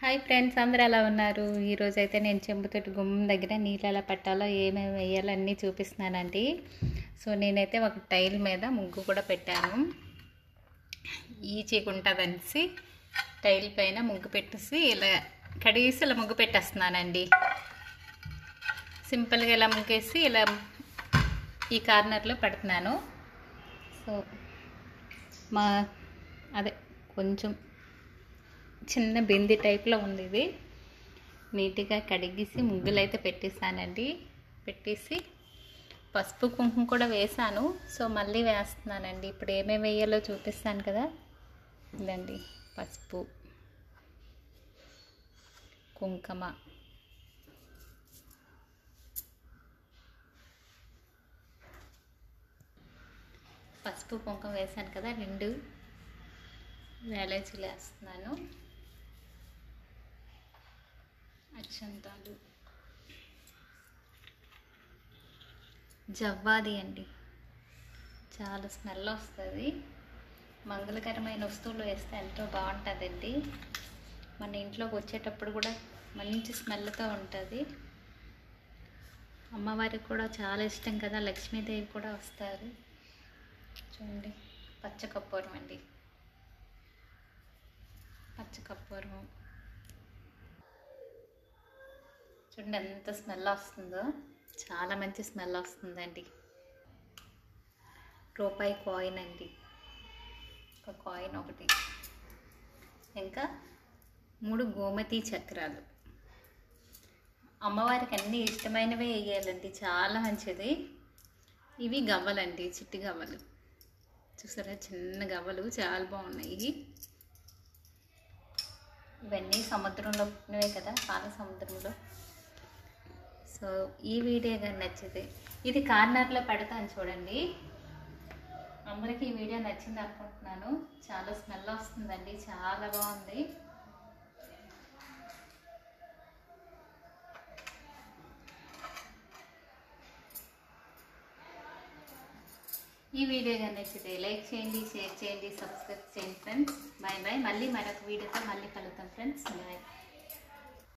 Hi friends, అందరూ ఎలా ఉన్నారు? ఈరోజైతే నేను చెంబుతోటి గుమ్మం దగ్గర నీళ్ళు ఎలా పట్టాలో ఏమేమి వేయాలో అన్నీ చూపిస్తున్నానండి. సో నేనైతే ఒక టైల్ మీద ముగ్గు కూడా పెట్టాను. ఈజీగా ఉంటుందనేసి టైల్ పైన ముగ్గు పెట్టేసి ఇలా కడిగేసి ఇలా ముగ్గు పెట్టేస్తున్నానండి. సింపుల్గా ఇలా ముగ్గేసి ఇలా ఈ కార్నర్లో పెడుతున్నాను. సో అదే కొంచెం చిన్న బింది టైప్లో ఉంది. ఇది నీట్గా కడిగేసి ముగ్గులు అయితే పెట్టేసానండి. పెట్టేసి పసుపు కుంకుమ కూడా వేసాను. సో మళ్ళీ వేస్తున్నానండి. ఇప్పుడు ఏమేమి వేయాలో చూపిస్తాను కదా. ఇదండి పసుపు, కుంకుమ, పసుపు కుంకుమ వేసాను కదా. 2 వేలేచీలు వేస్తున్నాను. అక్షంతాలు, జవ్వాది అండి, చాలా స్మెల్ వస్తుంది. మంగళకరమైన వస్తువులు వేస్తే ఎంతో బాగుంటుందండి. మన ఇంట్లోకి వచ్చేటప్పుడు కూడా మంచి స్మెల్తో ఉంటుంది. అమ్మవారికి కూడా చాలా ఇష్టం కదా, లక్ష్మీదేవి కూడా వస్తారు. చూడండి, పచ్చకర్పూరం అండి, పచ్చకర్పూరం. చూడండి ఎంత స్మెల్ వస్తుందో, చాలా మంచి స్మెల్ వస్తుందండి. రూపాయి కాయిన్ అండి, ఒక కాయిన్ ఒకటి. ఇంకా 3 గోమతి చక్రాలు. అమ్మవారికి అన్నీ ఇష్టమైనవే వేయాలండి, చాలా మంచిది. ఇవి గవ్వలండి, చిట్టి గవ్వలు. చూసారా, చిన్న గవ్వలు చాలా బాగున్నాయి. ఇవన్నీ సముద్రంలో పుట్టినవే కదా, పాల సముద్రంలో. సో ఈ వీడియో కానీ నచ్చితే ఇది కార్నర్లో పెడతాను చూడండి. అందరికీ ఈ వీడియో నచ్చింది అనుకుంటున్నాను. చాలా స్మెల్ వస్తుందండి, చాలా బాగుంది. ఈ వీడియో కానీ నచ్చితే లైక్ చేయండి, షేర్ చేయండి, సబ్స్క్రైబ్ చేయండి ఫ్రెండ్స్. Bye bye. మళ్ళీ మరొక వీడియోతో మళ్ళీ కలుద్దాం ఫ్రెండ్స్. బాయ్.